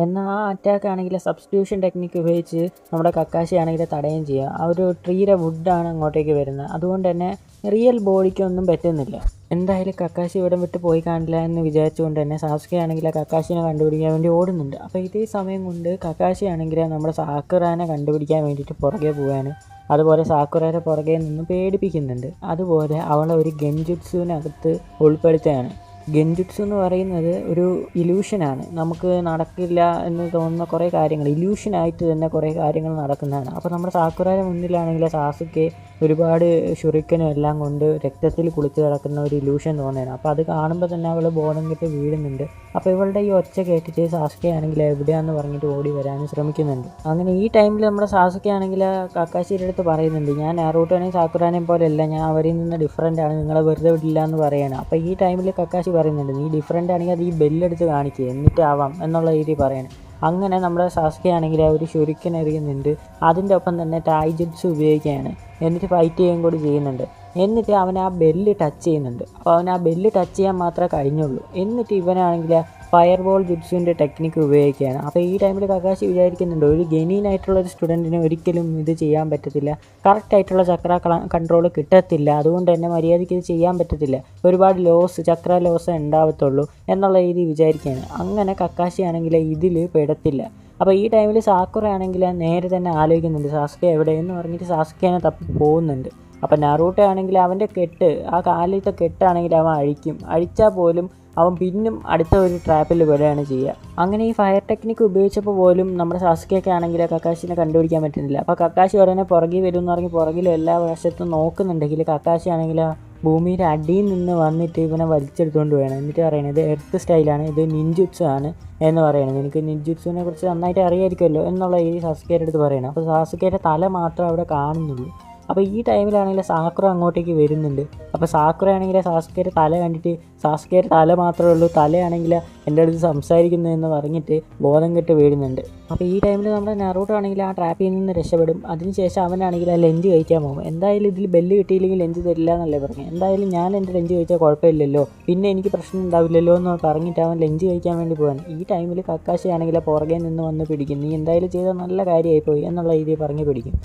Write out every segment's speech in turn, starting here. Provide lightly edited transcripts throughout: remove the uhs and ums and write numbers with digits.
എന്നാൽ ആ അറ്റാക്ക് ആണെങ്കിൽ സബ്സ്റ്റിറ്റ്യൂഷൻ ടെക്നിക്ക് ഉപയോഗിച്ച് നമ്മുടെ കക്കാശി ആണെങ്കിൽ തടയുകയും ചെയ്യുക. ആ ഒരു ട്രീയുടെ വുഡാണ് അങ്ങോട്ടേക്ക് വരുന്നത്. അതുകൊണ്ട് തന്നെ റിയൽ ബോഡിക്കൊന്നും പറ്റുന്നില്ല. എന്തായാലും കക്കാശി ഇവിടെ വിട്ട് പോയി കാണില്ല എന്ന് വിചാരിച്ചുകൊണ്ട് തന്നെ സാസ്കെ ആണെങ്കിൽ ആ കക്കാശിനെ കണ്ടുപിടിക്കാൻ വേണ്ടി ഓടുന്നുണ്ട്. അപ്പോൾ ഇതേ സമയം കൊണ്ട് കക്കാശി ആണെങ്കിൽ നമ്മുടെ സാക്കുറാനെ കണ്ടുപിടിക്കാൻ വേണ്ടിയിട്ട് പുറകെ പോവുകയാണ്. അതുപോലെ സാക്കുറയുടെ പുറകെ നിന്ന് പേടിപ്പിക്കുന്നുണ്ട്. അതുപോലെ അവളെ ഒരു ഗെൻജുട്സുവിനകത്ത് ഉൾപ്പെടുത്തുകയാണ്. ഗെൻജുട്സു എന്ന് പറയുന്നത് ഒരു ഇല്യൂഷനാണ്. നമുക്ക് നടക്കില്ല എന്ന് തോന്നുന്ന കുറേ കാര്യങ്ങൾ ഇല്യൂഷനായിട്ട് തന്നെ കുറേ കാര്യങ്ങൾ നടക്കുന്നതാണ്. അപ്പോൾ നമ്മുടെ സാക്കുറയുടെ മുന്നിലാണെങ്കിൽ സാസുക്കെ ഒരുപാട് ഷുറിക്കനും എല്ലാം കൊണ്ട് രക്തത്തിൽ കുളിച്ച് കിടക്കുന്ന ഒരു ഇല്യൂഷൻ തോന്നുകയാണ്. അപ്പോൾ അത് കാണുമ്പോൾ തന്നെ അവൾ ബോധം കെട്ട് വീഴുന്നുണ്ട്. അപ്പോൾ ഇവളുടെ ഈ ഒച്ച കേട്ടിട്ട് സാസുക്കെ ആണെങ്കിൽ എവിടെയാണെന്ന് പറഞ്ഞിട്ട് ഓടി വരാനും ശ്രമിക്കുന്നുണ്ട്. അങ്ങനെ ഈ ടൈമിൽ നമ്മുടെ സാസുക്കെ ആണെങ്കിൽ കക്കാശിയുടെ അടുത്ത് പറയുന്നുണ്ട്, ഞാൻ നാറൂട്ടോനെയും സാക്കുറാനെയും പോലെയല്ല, ഞാൻ അവരിൽ നിന്ന് ഡിഫറൻ്റ് ആണ്, നിങ്ങളെ വെറുതെ വിടില്ല എന്ന് പറയുകയാണ്. അപ്പോൾ ഈ ടൈമിൽ കക്കാശി പറയുന്നുണ്ട്, നീ ഡിഫറൻ്റ് ആണെങ്കിൽ അത് ഈ ബെല്ലെടുത്ത് കാണിക്കുക എന്നിട്ട് ആവാം എന്നുള്ള രീതിയിൽ പറയണം. അങ്ങനെ നമ്മുടെ സാസ്കെ ആണെങ്കിൽ ഒരു ഷുരിക്കൻ എറിയുന്നുണ്ട്. അതിൻ്റെ ഒപ്പം തന്നെ ടായ്ജുട്സ് ഉപയോഗിക്കുകയാണ്. എന്നിട്ട് ഫൈറ്റ് ചെയ്യുകയും കൂടി ചെയ്യുന്നുണ്ട്. എന്നിട്ട് അവൻ ആ ബെല്ല് ടച്ച് ചെയ്യുന്നുണ്ട്. അപ്പോൾ അവൻ ആ ബെല്ല് ടച്ച് ചെയ്യാൻ മാത്രമേ കഴിഞ്ഞുള്ളൂ. എന്നിട്ട് ഇവനാണെങ്കിൽ ഫയർ ബോൾ ജുട്സുവിൻ്റെ ടെക്നിക്ക് ഉപയോഗിക്കുകയാണ്. അപ്പോൾ ഈ ടൈമിൽ കക്കാശി വിചാരിക്കുന്നുണ്ട്, ഒരു ജെന്യൂനായിട്ടുള്ളൊരു സ്റ്റുഡൻറ്റിന് ഒരിക്കലും ഇത് ചെയ്യാൻ പറ്റത്തില്ല, കറക്റ്റായിട്ടുള്ള ചക്ര കൺട്രോൾ കിട്ടത്തില്ല, അതുകൊണ്ട് തന്നെ മര്യാദയ്ക്ക് ഇത് ചെയ്യാൻ പറ്റത്തില്ല, ഒരുപാട് ചക്ര ലോസ് ഉണ്ടാവത്തുള്ളൂ എന്നുള്ള രീതി വിചാരിക്കുകയാണ്. അങ്ങനെ കക്കാശി ആണെങ്കിൽ ഇതിൽ പെടത്തില്ല. അപ്പോൾ ഈ ടൈമിൽ സാക്കുറ ആണെങ്കിൽ നേരെ തന്നെ ആലോചിക്കുന്നുണ്ട്, സാസ്കെ എവിടെയെന്ന് പറഞ്ഞിട്ട് സാസ്കേനെ തപ്പി പോകുന്നുണ്ട്. അപ്പോൾ നാറൂട്ടോ ആണെങ്കിൽ അവൻ്റെ കെട്ട്, ആ കാലിലത്തെ കെട്ടാണെങ്കിൽ അവൻ അഴിച്ചാൽ പോലും അവൻ പിന്നും അടുത്ത ഒരു ട്രാപ്പിൽ പെടുകയാണ് ചെയ്യുക. അങ്ങനെ ഈ ഫയർ ടെക്നിക്ക് ഉപയോഗിച്ചപ്പോൾ പോലും നമ്മുടെ സാസ്കെയൊക്കെ ആണെങ്കിൽ കക്കാശിനെ കണ്ടുപിടിക്കാൻ പറ്റുന്നില്ല. അപ്പോൾ കക്കാശി ഉടനെ പുറകിൽ വരും എന്ന് പറഞ്ഞ് പുറകിലും എല്ലാ വശത്തും നോക്കുന്നുണ്ടെങ്കിൽ കക്കാശി ആണെങ്കിൽ ഭൂമിയുടെ അടിയിൽ നിന്ന് വന്നിട്ട് ഇവനെ വലിച്ചെടുത്തുകൊണ്ട് വേണം. എന്നിട്ട് പറയണത് എർത്ത് സ്റ്റൈലാണ്, ഇത് നിൻജുട്സു ആണ് എന്ന് പറയണത്. എനിക്ക് നിൻജുട്സുവിനെ കുറിച്ച് നന്നായിട്ട് അറിയാമായിരിക്കുമല്ലോ എന്നുള്ള രീതി സാസ്കേയുടെ അടുത്ത് പറയണം. അപ്പോൾ സാസ്കേയുടെ തല മാത്രമേ അവിടെ കാണുന്നുള്ളൂ. അപ്പോൾ ഈ ടൈമിലാണെങ്കിൽ സാക്കുറ അങ്ങോട്ടേക്ക് വരുന്നുണ്ട്. അപ്പോൾ സാക്കുറ ആണെങ്കിൽ സാസ്കേയുടെ തല കണ്ടിട്ട്, സാസ്കേയുടെ തല മാത്രമേ ഉള്ളൂ, തലയാണെങ്കിൽ എൻ്റെ അടുത്ത് സംസാരിക്കുന്നതെന്ന് പറഞ്ഞിട്ട് ബോധം കെട്ട് വീഴുന്നുണ്ട്. അപ്പോൾ ഈ ടൈമിൽ നമ്മുടെ നാറൂട്ടോ ആണെങ്കിൽ ആ ട്രാപ്പിൽ നിന്ന് രക്ഷപ്പെടും. അതിനുശേഷം അവനാണെങ്കിൽ ആ ലഞ്ച് കഴിക്കാൻ പോകും. എന്തായാലും ഇതിൽ ബെല്ല് കിട്ടിയില്ലെങ്കിൽ ലഞ്ച് തരില്ല എന്നല്ലേ പറഞ്ഞു. എന്തായാലും ഞാൻ എൻ്റെ ലഞ്ച് കഴിച്ചാൽ കുഴപ്പമില്ലല്ലോ, പിന്നെ എനിക്ക് പ്രശ്നം ഉണ്ടാവില്ലല്ലോ എന്ന് പറഞ്ഞിട്ട് അവൻ ലഞ്ച് കഴിക്കാൻ വേണ്ടി പോകാൻ. ഈ ടൈമിൽ കക്കാശി ആണെങ്കിൽ പുറകെ നിന്ന് വന്ന് പിടിക്കും. നീ എന്തായാലും ചെയ്ത നല്ല കാര്യമായിപ്പോയി എന്നുള്ള രീതിയിൽ പറഞ്ഞ് പിടിക്കും.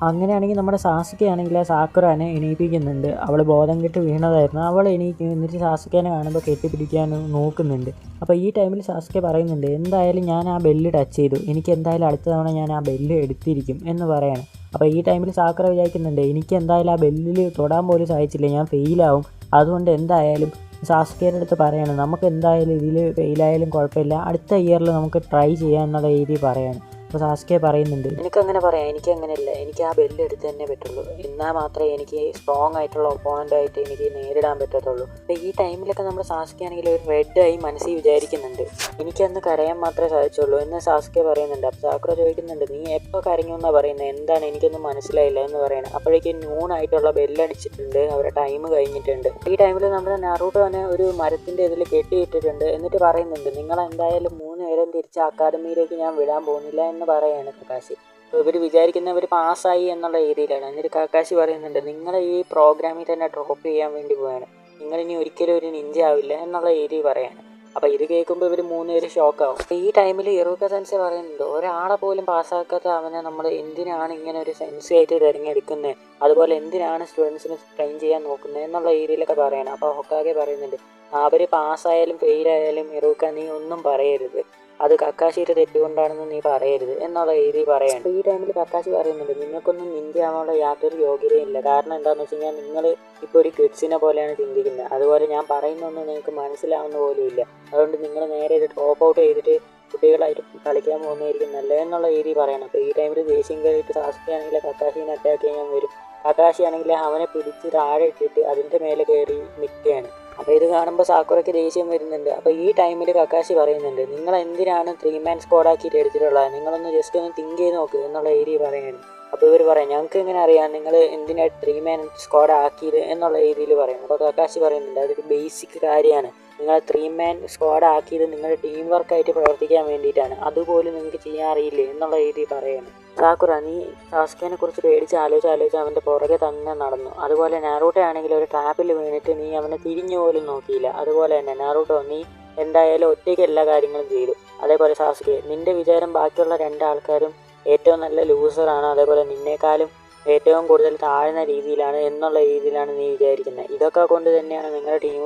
അങ്ങനെയാണെങ്കിൽ നമ്മുടെ സാസുക്കെ ആണെങ്കിൽ സാക്കുറാനെ എണീപ്പിക്കുന്നുണ്ട്. അവൾ ബോധം കെട്ട് വീണതായിരുന്നു. അവൾ എണീക്കും. എന്നിട്ട് സാസുക്കേനെ കാണുമ്പോൾ കെട്ടിപ്പിടിക്കാൻ നോക്കുന്നുണ്ട്. അപ്പോൾ ഈ ടൈമിൽ സാസുക്കെ പറയുന്നുണ്ട്, എന്തായാലും ഞാൻ ആ ബെല്ല് ടച്ച് ചെയ്തു, എനിക്ക് എന്തായാലും അടുത്ത തവണ ഞാൻ ആ ബെല്ല് എടുത്തിരിക്കും എന്ന് പറയാണ്. അപ്പോൾ ഈ ടൈമിൽ സാക്കുറ വിചാരിക്കുന്നുണ്ട്, എനിക്ക് എന്തായാലും ആ ബെല്ലിൽ തൊടാൻ പോലും സാധിച്ചില്ല, ഞാൻ ഫെയിലാവും, അതുകൊണ്ട് എന്തായാലും സാസുക്കേയുടെ അടുത്ത് പറയാണ്, നമുക്ക് എന്തായാലും ഇതിൽ ഫെയിലായാലും കുഴപ്പമില്ല, അടുത്ത ഇയറിൽ നമുക്ക് ട്രൈ ചെയ്യാം എന്നുള്ള രീതി പറയാണ്. അപ്പോൾ സാസ്കെ പറയുന്നുണ്ട്, എനിക്കങ്ങനെ പറയാം, എനിക്കങ്ങനെയല്ല, എനിക്ക് ആ ബെല്ല് എടുത്ത് തന്നെ പറ്റുള്ളൂ, എന്നാൽ മാത്രമേ എനിക്ക് സ്ട്രോങ് ആയിട്ടുള്ള ഒപ്പോണൻ്റായിട്ട് എനിക്ക് നേരിടാൻ പറ്റത്തുള്ളൂ. അപ്പോൾ ഈ ടൈമിലൊക്കെ നമ്മൾ സാസ്കെ ആണെങ്കിൽ ഒരു റെഡായി മനസ്സിൽ വിചാരിക്കുന്നുണ്ട്, എനിക്കന്ന് കരയാൻ മാത്രമേ സാധിച്ചുള്ളൂ എന്ന് സാസ്കെ പറയുന്നുണ്ട്. അപ്പോൾ സാക്കുറ ചോദിക്കുന്നുണ്ട്, നീ എപ്പോൾ കരഞ്ഞു എന്നാണ് പറയുന്നത്, എന്താണ്, എനിക്കൊന്നും മനസ്സിലായില്ല എന്ന് പറയണം. അപ്പോഴേക്കും നൂണായിട്ടുള്ള ബെല്ലടിച്ചിട്ടുണ്ട്, അവരുടെ ടൈം കഴിഞ്ഞിട്ടുണ്ട്. ഈ ടൈമിൽ നമ്മുടെ നാറൂട്ടോ തന്നെ ഒരു മരത്തിൻ്റെ ഇതിൽ കെട്ടിയിട്ടിട്ടുണ്ട്. എന്നിട്ട് പറയുന്നുണ്ട്, നിങ്ങളെന്തായാലും 3 പേരും തിരിച്ച് അക്കാദമിയിലേക്ക് ഞാൻ വിടാൻ പോകുന്നില്ല എന്ന് പറയാണ് കക്കാശി. അപ്പോൾ ഇവർ വിചാരിക്കുന്നവർ പാസ്സായി എന്നുള്ള രീതിയിലാണ്. എന്നിട്ട് കക്കാശി പറയുന്നുണ്ട്, നിങ്ങളെ ഈ പ്രോഗ്രാമിൽ തന്നെ ഡ്രോപ്പ് ചെയ്യാൻ വേണ്ടി പോവാണ്, നിങ്ങളിനി ഒരിക്കലും ഒരു നിഞ്ച ആവില്ല എന്നുള്ള രീതി പറയാണ്. അപ്പോൾ ഇത് കേൾക്കുമ്പോൾ ഇവർ 3 പേര് ഷോക്കാവും. അപ്പോൾ ഈ ടൈമിൽ ഇറുക സെൻസെ പറയുന്നുണ്ട്, ഒരാളെ പോലും പാസ്സാക്കാത്ത അവനെ നമ്മൾ എന്തിനാണ് ഇങ്ങനെ ഒരു സെൻസി ആയിട്ട് തിരഞ്ഞെടുക്കുന്നത്, അതുപോലെ എന്തിനാണ് സ്റ്റുഡൻസിന് ട്രെയിൻ ചെയ്യാൻ നോക്കുന്നത് എന്നുള്ള രീതിയിലൊക്കെ പറയണം. അപ്പോൾ ഹൊക്കാഗെ പറയുന്നുണ്ട്, അവർ പാസ്സായാലും ഫെയിലായാലും ഇറുക നീ ഒന്നും പറയരുത്, അത് കക്കാശിയുടെ തെറ്റുകൊണ്ടാണെന്ന് നീ പറയരുത് എന്നുള്ള രീതി പറയാണ്. അപ്പോൾ ഈ ടൈമിൽ കക്കാശി പറയുന്നുണ്ട്, നിങ്ങൾക്കൊന്നും നിഞ്ച ആവാനുള്ള യാതൊരു യോഗ്യതയില്ല, കാരണം എന്താണെന്ന് വെച്ച് കഴിഞ്ഞാൽ നിങ്ങൾ ഇപ്പോൾ ഒരു കിഡ്സിനെ പോലെയാണ് ചിന്തിക്കുന്നത്, അതുപോലെ ഞാൻ പറയുന്നൊന്നും നിങ്ങൾക്ക് മനസ്സിലാവുന്ന പോലും ഇല്ല, അതുകൊണ്ട് നിങ്ങൾ നേരെ ഇത് ഡ്രോപ്പ് ഔട്ട് ചെയ്തിട്ട് കുട്ടികളായിട്ട് കളിക്കാൻ പോകുന്നതായിരിക്കും നല്ലത് എന്നുള്ള രീതി പറയണം. അപ്പോൾ ഈ ടൈമിൽ ദേഷ്യം കയറിയിട്ട് സാസ്കെ ആണെങ്കിൽ കക്കാശിനെ അറ്റാക്ക് ചെയ്യാൻ വരും. കക്കാശി ആണെങ്കിൽ അവനെ പിടിച്ച് താഴെ ഇട്ടിട്ട് അതിൻ്റെ മേലെ കയറി നിൽക്കുകയാണ്. അപ്പോൾ ഇത് കാണുമ്പോൾ സാക്കുറയ്ക്ക് ദേഷ്യം വരുന്നുണ്ട്. അപ്പോൾ ഈ ടൈമിൽ കക്കാശി പറയുന്നുണ്ട്, നിങ്ങൾ എന്തിനാണ് 3 man സ്ക്വാഡ് ആക്കിയിട്ട് എടുത്തിട്ടുള്ളത്, നിങ്ങളൊന്ന് ജസ്റ്റ് ഒന്ന് തിങ്ക് ചെയ്ത് നോക്ക് എന്നുള്ള ഏരിയ പറയുകയാണ്. അപ്പോൾ ഇവർ പറയാം, ഞങ്ങൾക്ക് എങ്ങനെ അറിയാം നിങ്ങൾ എന്തിനാണ് 3 man സ്ക്വാഡ് ആക്കിയത് എന്നുള്ള രീതിയിൽ പറയും. അപ്പോൾ കക്കാശി പറയുന്നുണ്ട്, അതൊരു ബേസിക് കാര്യമാണ്, നിങ്ങൾ 3 man സ്ക്വാഡ് ആക്കിയത് നിങ്ങളുടെ ടീം വർക്കായിട്ട് പ്രവർത്തിക്കാൻ വേണ്ടിയിട്ടാണ്, അതുപോലും നിങ്ങൾക്ക് ചെയ്യാൻ അറിയില്ലേ എന്നുള്ള രീതിയിൽ പറയുകയാണ്. സാക്കുറ, നീ സാസ്കേനെ കുറിച്ച് പേടിച്ച് ആലോചിച്ച് അവൻ്റെ പുറകെ തന്നെ നടന്നു. അതുപോലെ നാറൂട്ടോ ആണെങ്കിൽ ഒരു ട്രാപ്പിൽ വീണിട്ട് നീ അവനെ തിരിഞ്ഞു പോലും നോക്കിയില്ല. അതുപോലെ തന്നെ നാറൂട്ടോ, നീ എന്തായാലും ഒറ്റയ്ക്ക് എല്ലാ കാര്യങ്ങളും ചെയ്തു. അതേപോലെ സാസുകെ, നിൻ്റെ വിചാരം ബാക്കിയുള്ള 2 ആൾക്കാരും ഏറ്റവും നല്ല ലൂസറാണ്, അതേപോലെ നിന്നേക്കാളും ഏറ്റവും കൂടുതൽ താഴ്ന്ന രീതിയിലാണ് എന്നുള്ള രീതിയിലാണ് നീ വിചാരിക്കുന്നത്. ഇതൊക്കെ കൊണ്ട് തന്നെയാണ് നിങ്ങളുടെ ടീം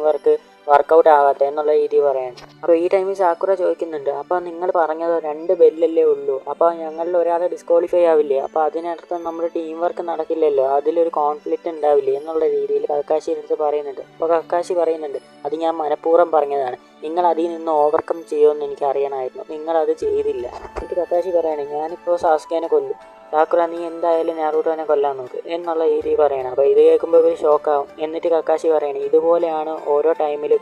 വർക്കൗട്ട് ആകാത്തത് എന്നുള്ള രീതി പറയാൻ. അപ്പോൾ ഈ ടൈമിൽ സാക്കുറ ചോദിക്കുന്നുണ്ട്, അപ്പോൾ നിങ്ങൾ പറഞ്ഞത് 2 ബെല്ലല്ലേ ഉള്ളൂ, അപ്പോൾ ഞങ്ങളിൽ ഒരാൾ ഡിസ്ക്വാളിഫൈ ആവില്ലേ, അപ്പോൾ അതിനർത്ഥം നമ്മുടെ ടീം വർക്ക് നടക്കില്ലല്ലോ, അതിലൊരു കോൺഫ്ലിക്റ്റ് ഉണ്ടാവില്ലേ എന്നുള്ള രീതിയിൽ കക്കാശി എടുത്ത് പറയുന്നുണ്ട്. അപ്പോൾ കക്കാശി പറയുന്നുണ്ട്, അത് ഞാൻ മനഃപൂർവ്വം പറഞ്ഞതാണ്, നിങ്ങൾ അതിൽ നിന്ന് ഓവർകം ചെയ്യുമെന്ന് എനിക്ക് അറിയണമായിരുന്നു, നിങ്ങളത് ചെയ്തില്ല. എന്നിട്ട് കക്കാശി പറയാണ്, ഞാനിപ്പോൾ സാസുകേനെ കൊല്ലും, സാക്കുറ നീ എന്തായാലും നാറൂട്ടോനെ കൊല്ലാൻ നോക്ക് എന്നുള്ള രീതി പറയണം. അപ്പോൾ ഇത് കേൾക്കുമ്പോൾ ഇവർ ഷോക്കാവും. എന്നിട്ട് കക്കാശി പറയണം, ഇതുപോലെയാണ് ഓരോ ടൈമിലും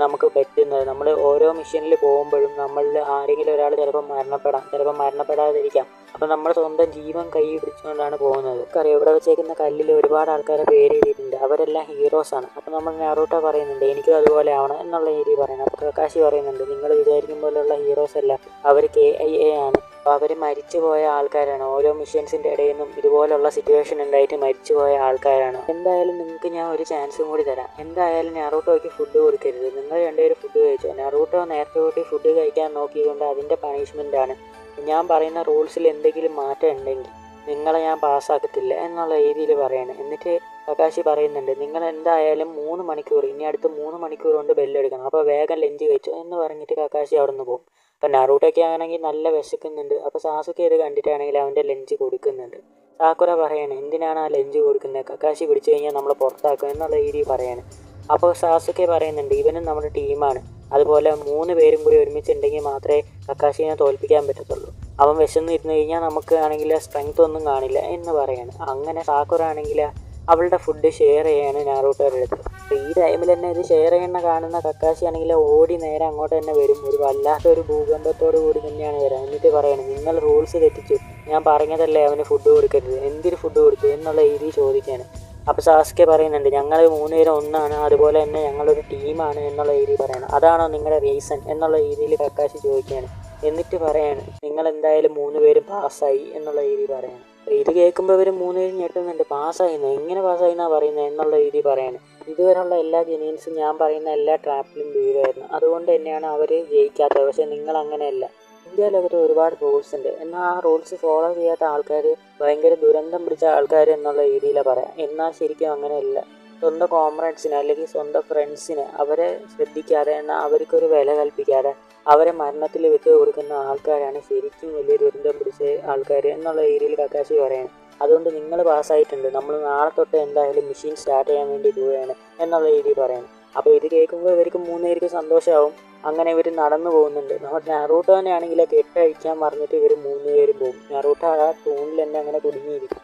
നമുക്ക് പറ്റുന്നത്. നമ്മൾ ഓരോ മിഷനിൽ പോകുമ്പോഴും നമ്മളിൽ ആരെങ്കിലും ഒരാൾ ചിലപ്പോൾ ചിലപ്പോൾ മരണപ്പെടാതിരിക്കാം. അപ്പോൾ നമ്മൾ സ്വന്തം ജീവൻ കൈ പിടിച്ചുകൊണ്ടാണ് പോകുന്നത്. അറിയാം, ഇവിടെ വെച്ചേക്കുന്ന കല്ലിൽ ഒരുപാട് ആൾക്കാരെ പേര് എഴുതിയിട്ടുണ്ട്, അവരെല്ലാം ഹീറോസാണ്. അപ്പോൾ നമ്മൾ നാറൂട്ടോ പറയുന്നുണ്ട്, എനിക്കും അതുപോലെ ആവണം എന്നുള്ള രീതി പറയണം. അപ്പോൾ കക്കാശി പറയുന്നുണ്ട്, നിങ്ങൾ വിചാരിക്കും പോലെയുള്ള ഹീറോസ് അല്ല, അവർ KIA ആണ്. അപ്പോൾ അവർ മരിച്ചുപോയ ആൾക്കാരാണ്. ഓരോ മിഷൻസിൻ്റെ ഇടയിൽ നിന്നും ഇതുപോലുള്ള സിറ്റുവേഷൻ ഉണ്ടായിട്ട് മരിച്ചുപോയ ആൾക്കാരാണ്. എന്തായാലും നിങ്ങൾക്ക് ഞാൻ ഒരു ചാൻസും കൂടി തരാം. എന്തായാലും നാറൂട്ടോയ്ക്ക് ഫുഡ് കൊടുക്കരുത്, നിങ്ങൾ 2 പേരും ഫുഡ് കഴിച്ചോ. നാറൂട്ടോ നേരത്തെ കൂട്ടി ഫുഡ് കഴിക്കാൻ നോക്കിയതുകൊണ്ട് അതിൻ്റെ പണിഷ്മെൻറ്റാണ്. ഞാൻ പറയുന്ന റൂൾസിൽ എന്തെങ്കിലും മാറ്റം ഉണ്ടെങ്കിൽ നിങ്ങളെ ഞാൻ പാസ്സാക്കത്തില്ല എന്നുള്ള രീതിയിൽ പറയണം. എന്നിട്ട് കക്കാശി പറയുന്നുണ്ട്, നിങ്ങൾ എന്തായാലും 3 മണിക്കൂർ, ഇനി അടുത്ത് 3 മണിക്കൂർ കൊണ്ട് ബെല്ലെടുക്കണം, അപ്പോൾ വേഗം ലഞ്ച് കഴിച്ചോ എന്ന് പറഞ്ഞിട്ട് കക്കാശി അവിടെ നിന്ന് പോകും. അപ്പോൾ നാറൂട്ടോയ്ക്ക് ആണെങ്കിൽ നല്ല വിശക്കുന്നുണ്ട്. അപ്പോൾ സാസുക്കെ ഇത് കണ്ടിട്ടാണെങ്കിൽ അവൻ്റെ ലഞ്ച് കൊടുക്കുന്നുണ്ട്. സാക്കുറ പറയാണ്, എന്തിനാണ് ആ ലഞ്ച് കൊടുക്കുന്നത്, കക്കാശി പിടിച്ചു കഴിഞ്ഞാൽ നമ്മൾ പുറത്താക്കും എന്നുള്ള രീതിയിൽ പറയാണ്. അപ്പോൾ സാസുക്കെ പറയുന്നുണ്ട്, ഇവനും നമ്മുടെ ടീമാണ്, അതുപോലെ 3 പേരും കൂടി ഒരുമിച്ചുണ്ടെങ്കിൽ മാത്രമേ കക്കാശിനെ തോൽപ്പിക്കാൻ പറ്റത്തുള്ളൂ. അവൻ വിശന്നിരുന്ന് കഴിഞ്ഞാൽ നമുക്ക് ആണെങ്കിൽ സ്ട്രെങ്ത് ഒന്നും കാണില്ല എന്ന് പറയാണ്. അങ്ങനെ സാക്കുറ ആണെങ്കിൽ അവളുടെ ഫുഡ് ഷെയർ ചെയ്യാണ് നാറൂട്ടോയുടെ അടുത്ത്. അപ്പോൾ ഈ ടൈമിൽ തന്നെ ഇത് ഷെയർ ചെയ്യണ കാണുന്ന കക്കാശി ആണെങ്കിൽ ഓടി നേരെ അങ്ങോട്ട് തന്നെ വരും. ഒരു വല്ലാത്തൊരു ഭൂകമ്പത്തോടു കൂടി തന്നെയാണ് വരാം. എന്നിട്ട് പറയണം, നിങ്ങൾ റൂൾസ് തെറ്റിച്ചു, ഞാൻ പറഞ്ഞതല്ലേ അവന് ഫുഡ് കൊടുക്കരുത്, എന്തിന് ഫുഡ് കൊടുത്തു എന്നുള്ള രീതിയിൽ ചോദിക്കുകയാണ്. അപ്പോൾ സാസുക്കെ പറയുന്നുണ്ട്, ഞങ്ങൾ 3 പേരും ഒന്നാണ്, അതുപോലെ തന്നെ ഞങ്ങളൊരു ടീമാണ് എന്നുള്ള രീതിയിൽ പറയണം. അതാണോ നിങ്ങളുടെ റീസൺ എന്നുള്ള രീതിയിൽ കക്കാശി ചോദിക്കുകയാണ്. എന്നിട്ട് പറയാണ്, നിങ്ങൾ എന്തായാലും 3 പേരും പാസ്സായി എന്നുള്ള രീതിയിൽ പറയണം. ഇത് കേൾക്കുമ്പോൾ ഇവർ 3 പേരും ഞെട്ടുന്നുണ്ട്, പാസ്സായിന്നോ, എങ്ങനെ പാസ്സായിന്നാണ് പറയുന്നത് എന്നുള്ള രീതിയിൽ പറയാണ്. ഇതുവരെയുള്ള എല്ലാ ജെനീൻസും ഞാൻ പറയുന്ന എല്ലാ ട്രാപ്പിലും വീഴുമായിരുന്നു, അതുകൊണ്ട് തന്നെയാണ് അവർ ജയിക്കാത്തത്. പക്ഷേ നിങ്ങൾ അങ്ങനെയല്ല. ഇന്ത്യ ലോകത്ത് ഒരുപാട് റൂൾസ് ഉണ്ട്, എന്നാൽ ആ റൂൾസ് ഫോളോ ചെയ്യാത്ത ആൾക്കാർ ഭയങ്കര ദുരന്തം പിടിച്ച ആൾക്കാർ എന്നുള്ള രീതിയിലാണ് പറയാം. എന്നാൽ ശരിക്കും അങ്ങനെയല്ല. സ്വന്തം കോമ്രേഡ്സിന് അല്ലെങ്കിൽ സ്വന്തം ഫ്രണ്ട്സിന് അവരെ ശ്രദ്ധിക്കാതെ, എന്നാൽ അവർക്കൊരു വില കൽപ്പിക്കാതെ അവരെ മരണത്തിൽ വിട്ട് കൊടുക്കുന്ന ആൾക്കാരാണ് ശരിക്കും വലിയ ദുരന്തം പിടിച്ച ആൾക്കാർ എന്നുള്ള രീതിയിൽ കക്കാശി പറയാണ്. അതുകൊണ്ട് നിങ്ങൾ പാസ്സായിട്ടുണ്ട്, നമ്മൾ നാളെ തൊട്ട് എന്തായാലും മെഷീൻ സ്റ്റാർട്ട് ചെയ്യാൻ വേണ്ടി പോവുകയാണ് എന്നുള്ള രീതിയിൽ പറയണം. അപ്പോൾ ഇത് കേൾക്കുമ്പോൾ ഇവർക്ക് 3 പേർക്ക് സന്തോഷമാവും. അങ്ങനെ ഇവർ നടന്നു പോകുന്നുണ്ട്. നമ്മുടെ നാറൂട്ടോനെ ആണെങ്കിൽ കെട്ടഴിക്കാൻ പറഞ്ഞിട്ട് ഇവർ 3 പേരും പോകും. നാറൂട്ടോ ആ തൂണിൽ തന്നെ അങ്ങനെ കുടുങ്ങിയിരിക്കും.